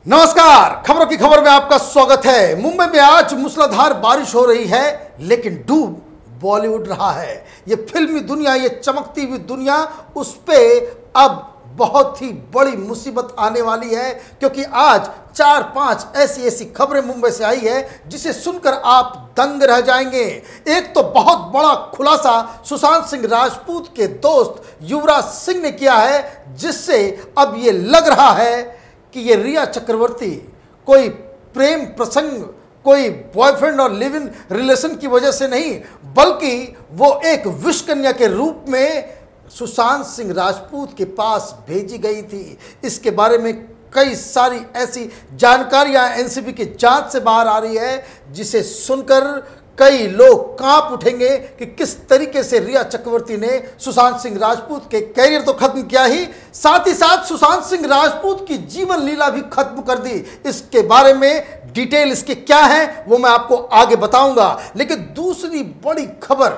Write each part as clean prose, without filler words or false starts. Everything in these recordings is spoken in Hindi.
नमस्कार, खबरों की खबर में आपका स्वागत है। मुंबई में आज मूसलाधार बारिश हो रही है, लेकिन डूब बॉलीवुड रहा है। ये फिल्मी दुनिया, ये चमकती हुई दुनिया, उस पे अब बहुत ही बड़ी मुसीबत आने वाली है, क्योंकि आज 4-5 ऐसी खबरें मुंबई से आई है जिसे सुनकर आप दंग रह जाएंगे। एक तो बहुत बड़ा खुलासा सुशांत सिंह राजपूत के दोस्त युवराज सिंह ने किया है, जिससे अब ये लग रहा है कि ये रिया चक्रवर्ती कोई प्रेम प्रसंग, कोई बॉयफ्रेंड और लिव इन रिलेशन की वजह से नहीं, बल्कि वो एक विष कन्या के रूप में सुशांत सिंह राजपूत के पास भेजी गई थी। इसके बारे में कई सारी ऐसी जानकारियां एनसीबी की जांच से बाहर आ रही है, जिसे सुनकर कई लोग कांप उठेंगे कि किस तरीके से रिया चक्रवर्ती ने सुशांत सिंह राजपूत के कैरियर तो खत्म किया ही, साथ ही साथ सुशांत सिंह राजपूत की जीवन लीला भी खत्म कर दी। इसके बारे में डिटेल इसके क्या है वो मैं आपको आगे बताऊंगा। लेकिन दूसरी बड़ी खबर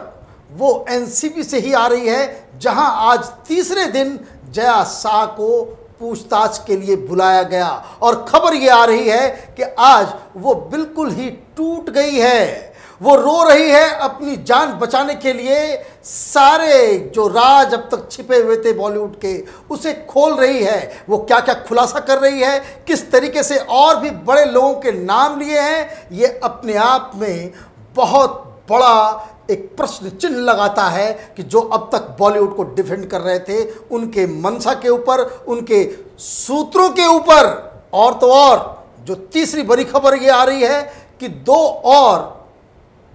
वो एनसीबी से ही आ रही है, जहां आज तीसरे दिन जया शाह को पूछताछ के लिए बुलाया गया और खबर ये आ रही है कि आज वो बिल्कुल ही टूट गई है। वो रो रही है अपनी जान बचाने के लिए। सारे जो राज अब तक छिपे हुए थे बॉलीवुड के, उसे खोल रही है। वो क्या क्या खुलासा कर रही है, किस तरीके से और भी बड़े लोगों के नाम लिए हैं, ये अपने आप में बहुत बड़ा एक प्रश्न चिन्ह लगाता है कि जो अब तक बॉलीवुड को डिफेंड कर रहे थे, उनके मंशा के ऊपर, उनके सूत्रों के ऊपर। और तो और जो तीसरी बड़ी खबर ये आ रही है कि 2 और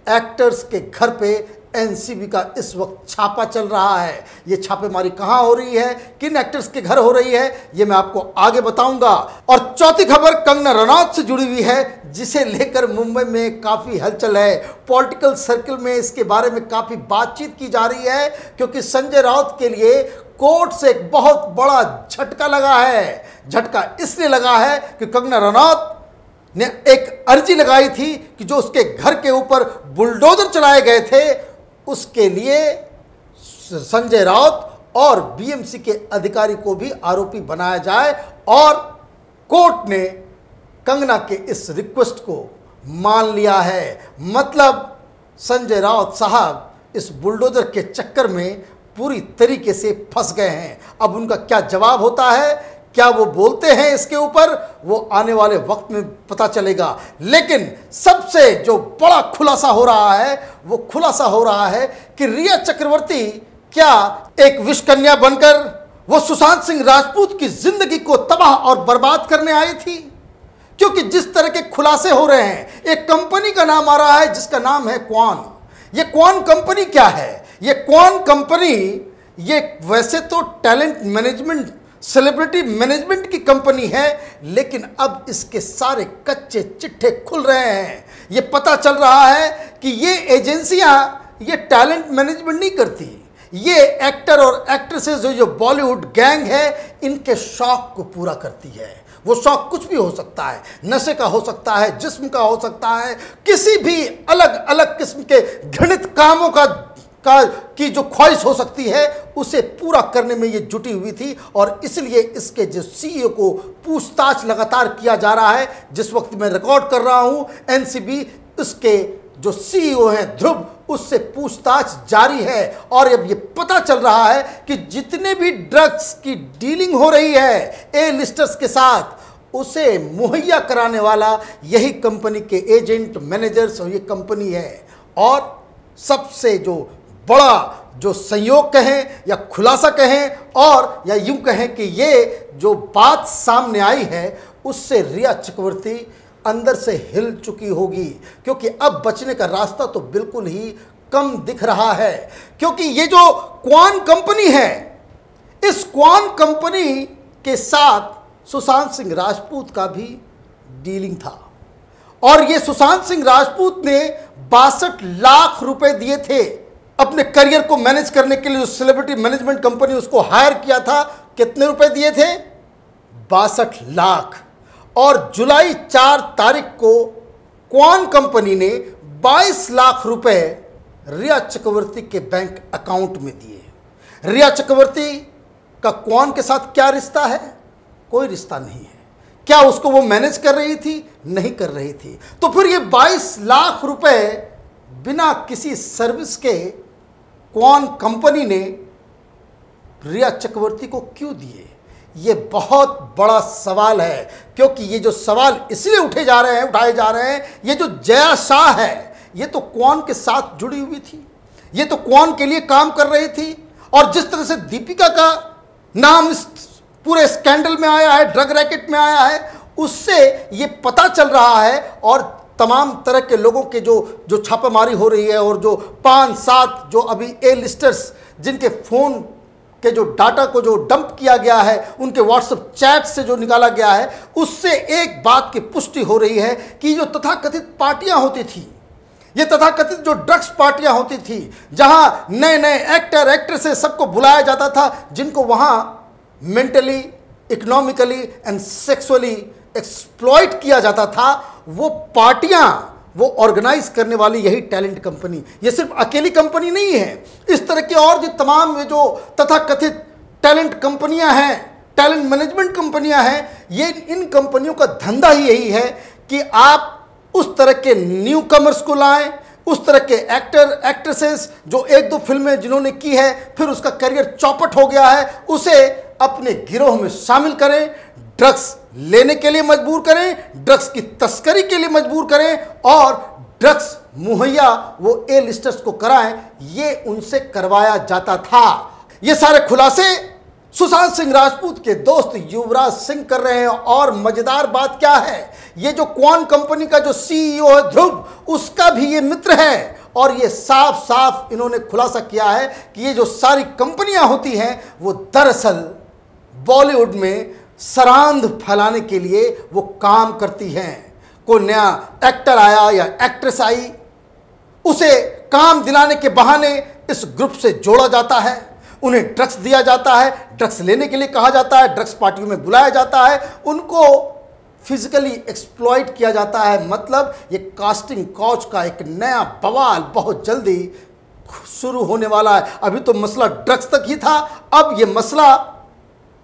एक्टर्स के घर पे एनसीबी का इस वक्त छापा चल रहा है। ये छापेमारी कहां हो रही है, किन एक्टर्स के घर हो रही है, ये मैं आपको आगे बताऊंगा। और चौथी खबर कंगना रनौत से जुड़ी हुई है, जिसे लेकर मुंबई में काफ़ी हलचल है। पॉलिटिकल सर्कल में इसके बारे में काफ़ी बातचीत की जा रही है, क्योंकि संजय राउत के लिए कोर्ट से एक बहुत बड़ा झटका लगा है। झटका इसलिए लगा है कि कंगना रनौत ने एक अर्जी लगाई थी कि जो उसके घर के ऊपर बुलडोजर चलाए गए थे, उसके लिए संजय राउत और बीएमसी के अधिकारी को भी आरोपी बनाया जाए। और कोर्ट ने कंगना के इस रिक्वेस्ट को मान लिया है। मतलब संजय राउत साहब इस बुलडोजर के चक्कर में पूरी तरीके से फंस गए हैं। अब उनका क्या जवाब होता है, क्या वो बोलते हैं इसके ऊपर, वो आने वाले वक्त में पता चलेगा। लेकिन सबसे जो बड़ा खुलासा हो रहा है, वो खुलासा हो रहा है कि रिया चक्रवर्ती क्या एक विष कन्या बनकर वो सुशांत सिंह राजपूत की जिंदगी को तबाह और बर्बाद करने आई थी। क्योंकि जिस तरह के खुलासे हो रहे हैं, एक कंपनी का नाम आ रहा है जिसका नाम है क्वान। ये क्वान कंपनी क्या है? ये क्वान कंपनी ये वैसे तो टैलेंट मैनेजमेंट, सेलिब्रिटी मैनेजमेंट की कंपनी है, लेकिन अब इसके सारे कच्चे चिट्ठे खुल रहे हैं। ये पता चल रहा है कि ये एजेंसियां ये टैलेंट मैनेजमेंट नहीं करती, ये एक्टर और एक्ट्रेसेस जो बॉलीवुड गैंग है, इनके शौक को पूरा करती है। वो शौक कुछ भी हो सकता है, नशे का हो सकता है, जिस्म का हो सकता है, किसी भी अलग अलग किस्म के घृणित कामों की जो ख्वाहिश हो सकती है, उसे पूरा करने में ये जुटी हुई थी। और इसलिए इसके जो सीईओ को पूछताछ लगातार किया जा रहा है। जिस वक्त मैं रिकॉर्ड कर रहा हूं, एनसीबी इसके जो सीईओ हैं ध्रुव, उससे पूछताछ जारी है। और अब ये पता चल रहा है कि जितने भी ड्रग्स की डीलिंग हो रही है ए लिस्टर्स के साथ, उसे मुहैया कराने वाला यही कंपनी के एजेंट मैनेजर्स और ये कंपनी है। और सबसे जो बड़ा जो संयोग कहें या खुलासा कहें, और या यूं कहें कि ये जो बात सामने आई है, उससे रिया चक्रवर्ती अंदर से हिल चुकी होगी। क्योंकि अब बचने का रास्ता तो बिल्कुल ही कम दिख रहा है। क्योंकि ये जो क्वान कंपनी है, इस क्वान कंपनी के साथ सुशांत सिंह राजपूत का भी डीलिंग था। और ये सुशांत सिंह राजपूत ने 62 लाख रुपए दिए थे अपने करियर को मैनेज करने के लिए। जो सेलिब्रिटी मैनेजमेंट कंपनी उसको हायर किया था, कितने रुपए दिए थे? 62 लाख। और जुलाई 4 तारीख को क्वान कंपनी ने 22 लाख रुपए रिया चक्रवर्ती के बैंक अकाउंट में दिए। रिया चक्रवर्ती का क्वान के साथ क्या रिश्ता है? कोई रिश्ता नहीं है। क्या उसको वो मैनेज कर रही थी? नहीं कर रही थी। तो फिर ये 22 लाख रुपए बिना किसी सर्विस के क्वान कंपनी ने रिया चक्रवर्ती को क्यों दिए? ये बहुत बड़ा सवाल है, क्योंकि ये जो सवाल इसलिए उठाए जा रहे हैं, ये जो जया शाह है, ये तो क्वान के साथ जुड़ी हुई थी, ये तो क्वान के लिए काम कर रही थी। और जिस तरह से दीपिका का नाम इस पूरे स्कैंडल में आया है, ड्रग रैकेट में आया है, उससे ये पता चल रहा है। और तमाम तरह के लोगों के जो छापामारी हो रही है, और जो 5-7 जो अभी ए लिस्टर्स जिनके फ़ोन के जो डाटा को जो डंप किया गया है, उनके व्हाट्सएप चैट से जो निकाला गया है, उससे एक बात की पुष्टि हो रही है कि जो तथाकथित पार्टियां होती थी, ये तथाकथित जो ड्रग्स पार्टियां होती थी, जहां नए नए एक्टर एक्ट्रेसेस सबको बुलाया जाता था, जिनको वहां mentally, economically and sexually exploit किया जाता था, वो पार्टियां, वो ऑर्गेनाइज करने वाली यही टैलेंट कंपनी, ये सिर्फ अकेली कंपनी नहीं है। इस तरह के और जो तमाम जो तथाकथित टैलेंट कंपनियां हैं, टैलेंट मैनेजमेंट कंपनियां हैं, ये इन कंपनियों का धंधा ही यही है कि आप उस तरह के न्यू कमर्स को लाएं, उस तरह के एक्टर एक्ट्रेसेस जो 1-2 फिल्में जिन्होंने की है, फिर उसका करियर चौपट हो गया है, उसे अपने गिरोह में शामिल करें, ड्रग्स लेने के लिए मजबूर करें, ड्रग्स की तस्करी के लिए मजबूर करें, और ड्रग्स मुहैया वो ए लिस्टर्स को कराएं, ये उनसे करवाया जाता था। ये सारे खुलासे सुशांत सिंह राजपूत के दोस्त युवराज सिंह कर रहे हैं। और मजेदार बात क्या है, ये जो क्वान कंपनी का जो सीईओ है ध्रुव, उसका भी ये मित्र है। और ये साफ साफ इन्होंने खुलासा किया है कि ये जो सारी कंपनियां होती हैं, वो दरअसल बॉलीवुड में सरांध फैलाने के लिए वो काम करती हैं। कोई नया एक्टर आया या एक्ट्रेस आई, उसे काम दिलाने के बहाने इस ग्रुप से जोड़ा जाता है, उन्हें ड्रग्स दिया जाता है, ड्रग्स लेने के लिए कहा जाता है, ड्रग्स पार्टियों में बुलाया जाता है, उनको फिजिकली एक्सप्लॉइट किया जाता है। मतलब ये कास्टिंग काउच का एक नया बवाल बहुत जल्दी शुरू होने वाला है। अभी तो मसला ड्रग्स तक ही था, अब ये मसला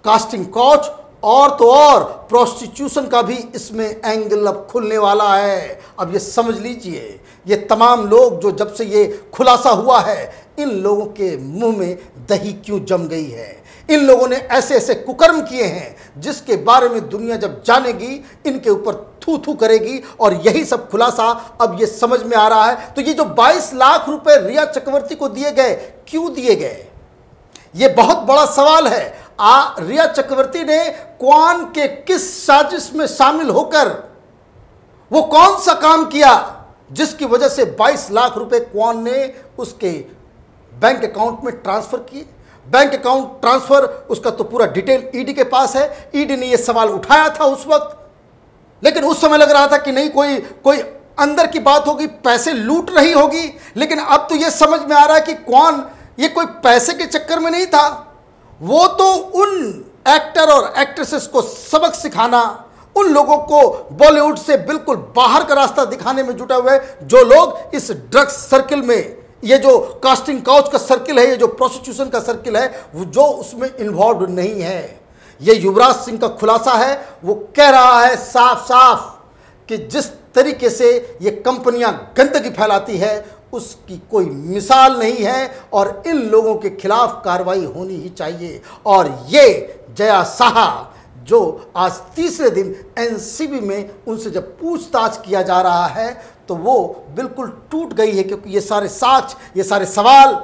कास्टिंग काउच और तो और प्रोस्टिट्यूशन का भी इसमें एंगल अब खुलने वाला है। अब ये समझ लीजिए, ये तमाम लोग जो जब से ये खुलासा हुआ है, इन लोगों के मुंह में दही क्यों जम गई है। इन लोगों ने ऐसे ऐसे कुकर्म किए हैं जिसके बारे में दुनिया जब जानेगी, इनके ऊपर थू थू करेगी। और यही सब खुलासा अब ये समझ में आ रहा है। तो ये जो 22 लाख रुपए रिया चक्रवर्ती को दिए गए, क्यों दिए गए, ये बहुत बड़ा सवाल है। रिया चक्रवर्ती ने क्वान के किस साजिश में शामिल होकर वो कौन सा काम किया जिसकी वजह से 22 लाख रुपए क्वान ने उसके बैंक अकाउंट में ट्रांसफर किए। बैंक अकाउंट ट्रांसफर उसका तो पूरा डिटेल ईडी के पास है। ईडी ने ये सवाल उठाया था उस वक्त, लेकिन उस समय लग रहा था कि नहीं, कोई अंदर की बात होगी, पैसे लूट रही होगी। लेकिन अब तो ये समझ में आ रहा है कि क्वान ये कोई पैसे के चक्कर में नहीं था, वो तो उन एक्टर और एक्ट्रेसेस को सबक सिखाना, उन लोगों को बॉलीवुड से बिल्कुल बाहर का रास्ता दिखाने में जुटे हुए, जो लोग इस ड्रग्स सर्किल में, ये जो कास्टिंग काउच का सर्किल है, ये जो प्रोस्टिट्यूशन का सर्किल है, वो जो उसमें इन्वॉल्व नहीं है। ये युवराज सिंह का खुलासा है। वो कह रहा है साफ साफ कि जिस तरीके से ये कंपनियां गंदगी फैलाती है, उसकी कोई मिसाल नहीं है, और इन लोगों के खिलाफ कार्रवाई होनी ही चाहिए। और ये जया शाह, जो आज तीसरे दिन एनसीबी में उनसे जब पूछताछ किया जा रहा है, तो वो बिल्कुल टूट गई है, क्योंकि ये सारे साक्ष्य, ये सारे सवाल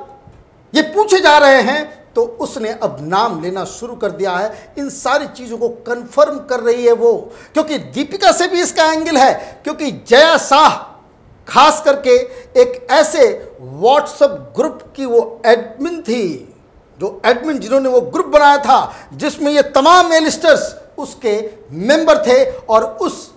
ये पूछे जा रहे हैं। तो उसने अब नाम लेना शुरू कर दिया है, इन सारी चीज़ों को कंफर्म कर रही है वो। क्योंकि दीपिका से भी इसका एंगल है, क्योंकि जया शाह खास करके एक ऐसे व्हाट्सएप ग्रुप की वो एडमिन थी, जो एडमिन जिन्होंने वो ग्रुप बनाया था, जिसमें ये तमाम एलिस्टर्स उसके मेंबर थे। और उस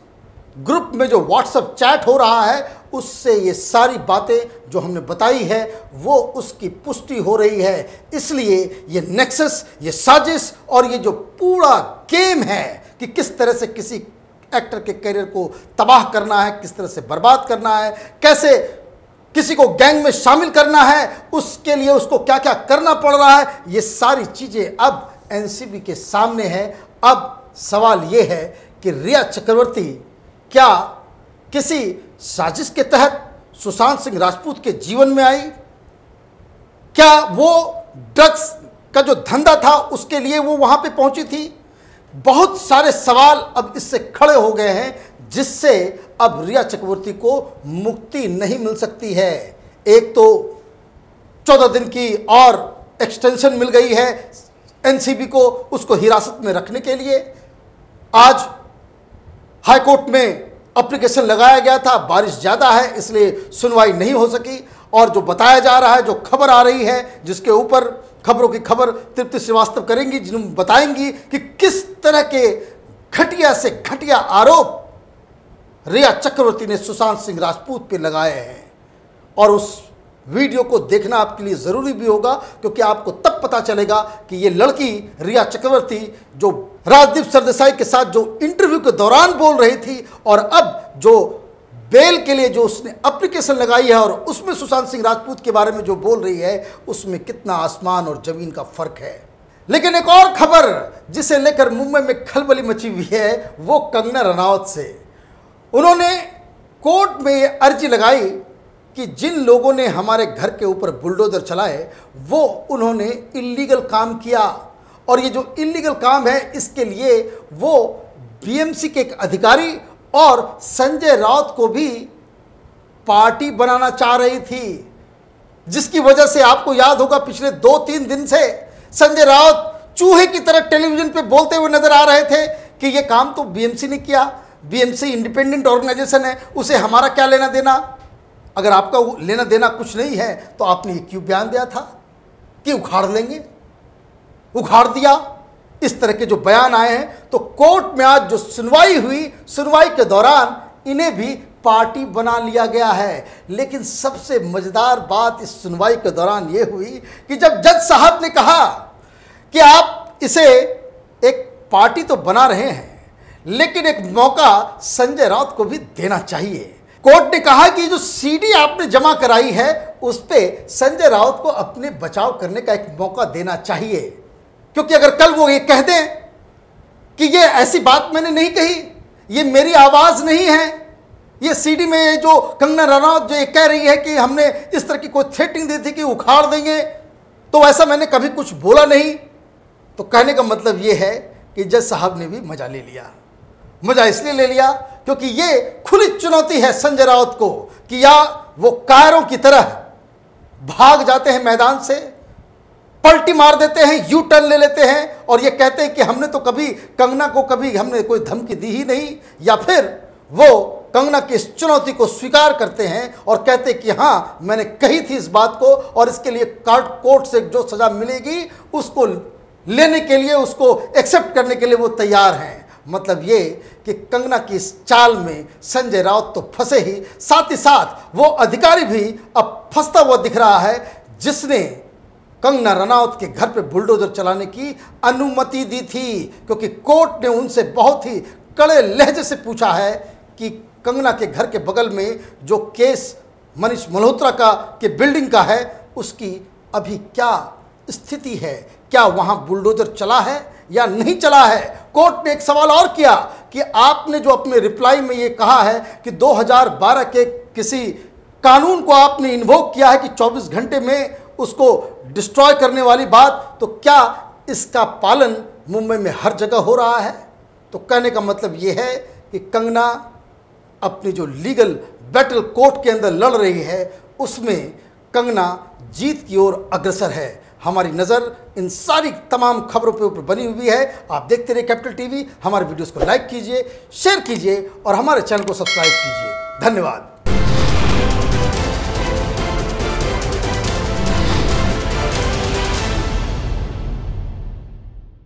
ग्रुप में जो व्हाट्सएप चैट हो रहा है, उससे ये सारी बातें जो हमने बताई है, वो उसकी पुष्टि हो रही है। इसलिए ये नेक्सस, ये साजिश और ये जो पूरा गेम है कि किस तरह से किसी एक्टर के करियर को तबाह करना है, किस तरह से बर्बाद करना है, कैसे किसी को गैंग में शामिल करना है, उसके लिए उसको क्या क्या करना पड़ रहा है, ये सारी चीज़ें अब एनसीबी के सामने है। अब सवाल ये है कि रिया चक्रवर्ती क्या किसी साजिश के तहत सुशांत सिंह राजपूत के जीवन में आई? क्या वो ड्रग्स का जो धंधा था उसके लिए वो वहां पे पहुंची थी? बहुत सारे सवाल अब इससे खड़े हो गए हैं, जिससे अब रिया चक्रवर्ती को मुक्ति नहीं मिल सकती है। एक तो 14 दिन की और एक्सटेंशन मिल गई है एनसीबी को उसको हिरासत में रखने के लिए। आज हाईकोर्ट में एप्लीकेशन लगाया गया था, बारिश ज़्यादा है इसलिए सुनवाई नहीं हो सकी। और जो बताया जा रहा है, जो खबर आ रही है, जिसके ऊपर खबरों की खबर तृप्ति श्रीवास्तव करेंगी, जिन्हें बताएंगी कि किस तरह के घटिया से घटिया आरोप रिया चक्रवर्ती ने सुशांत सिंह राजपूत पे लगाए हैं। और उस वीडियो को देखना आपके लिए ज़रूरी भी होगा, क्योंकि आपको तब पता चलेगा कि ये लड़की रिया चक्रवर्ती जो राजदीप सरदेसाई के साथ जो इंटरव्यू के दौरान बोल रही थी और अब जो बेल के लिए जो उसने एप्लीकेशन लगाई है और उसमें सुशांत सिंह राजपूत के बारे में जो बोल रही है, उसमें कितना आसमान और ज़मीन का फ़र्क है। लेकिन एक और खबर जिसे लेकर मुंबई में खलबली मची हुई है, वो कंगना रनावत से। उन्होंने कोर्ट में ये अर्जी लगाई कि जिन लोगों ने हमारे घर के ऊपर बुलडोजर चलाए वो उन्होंने इल्लीगल काम किया, और ये जो इल्लीगल काम है इसके लिए वो बीएमसी के एक अधिकारी और संजय राउत को भी पार्टी बनाना चाह रही थी, जिसकी वजह से आपको याद होगा पिछले 2-3 दिन से संजय राउत चूहे की तरह टेलीविजन पे बोलते हुए नजर आ रहे थे कि ये काम तो बीएमसी ने किया, बीएमसी इंडिपेंडेंट ऑर्गेनाइजेशन है, उसे हमारा क्या लेना देना। अगर आपका लेना देना कुछ नहीं है तो आपने ये क्यों बयान दिया था कि उखाड़ लेंगे, उखाड़ दिया। इस तरह के जो बयान आए हैं, तो कोर्ट में आज जो सुनवाई हुई, सुनवाई के दौरान इन्हें भी पार्टी बना लिया गया है। लेकिन सबसे मज़ेदार बात इस सुनवाई के दौरान ये हुई कि जब जज साहब ने कहा कि आप इसे एक पार्टी तो बना रहे हैं, लेकिन एक मौका संजय राउत को भी देना चाहिए। कोर्ट ने कहा कि जो सीडी आपने जमा कराई है उस पर संजय राउत को अपने बचाव करने का एक मौका देना चाहिए, क्योंकि अगर कल वो ये कह दें कि ये ऐसी बात मैंने नहीं कही, ये मेरी आवाज़ नहीं है, ये सीडी में जो कंगना रनावत जो ये कह रही है कि हमने इस तरह की कोई थ्रेटिंग दी थी कि उखाड़ देंगे, तो ऐसा मैंने कभी कुछ बोला नहीं, तो कहने का मतलब ये है कि जज साहब ने भी मजा ले लिया। मजा इसलिए ले लिया क्योंकि ये खुली चुनौती है संजय राउत को कि या वो कायरों की तरह भाग जाते हैं मैदान से, पलटी मार देते हैं, यू टर्न ले लेते हैं और ये कहते हैं कि हमने तो कभी कंगना को कभी हमने कोई धमकी दी ही नहीं, या फिर वो कंगना की इस चुनौती को स्वीकार करते हैं और कहते हैं कि हाँ मैंने कही थी इस बात को और इसके लिए कोर्ट से जो सज़ा मिलेगी उसको लेने के लिए, उसको एक्सेप्ट करने के लिए वो तैयार हैं। मतलब ये कि कंगना की इस चाल में संजय राउत तो फंसे ही, साथ ही साथ वो अधिकारी भी अब फंसता हुआ दिख रहा है जिसने कंगना रनावत के घर पे बुलडोजर चलाने की अनुमति दी थी, क्योंकि कोर्ट ने उनसे बहुत ही कड़े लहजे से पूछा है कि कंगना के घर के बगल में जो केस मनीष मल्होत्रा का के बिल्डिंग का है उसकी अभी क्या स्थिति है, क्या वहाँ बुलडोजर चला है या नहीं चला है। कोर्ट ने एक सवाल और किया कि आपने जो अपने रिप्लाई में ये कहा है कि 2012 के किसी कानून को आपने इन्वोक किया है कि 24 घंटे में उसको डिस्ट्रॉय करने वाली बात, तो क्या इसका पालन मुंबई में हर जगह हो रहा है। तो कहने का मतलब ये है कि कंगना अपनी जो लीगल बैटल कोर्ट के अंदर लड़ रही है उसमें कंगना जीत की ओर अग्रसर है। हमारी नज़र इन सारी तमाम खबरों पे ऊपर बनी हुई है। आप देखते रहिए कैपिटल टीवी। हमारे वीडियोस को लाइक कीजिए, शेयर कीजिए और हमारे चैनल को सब्सक्राइब कीजिए। धन्यवाद।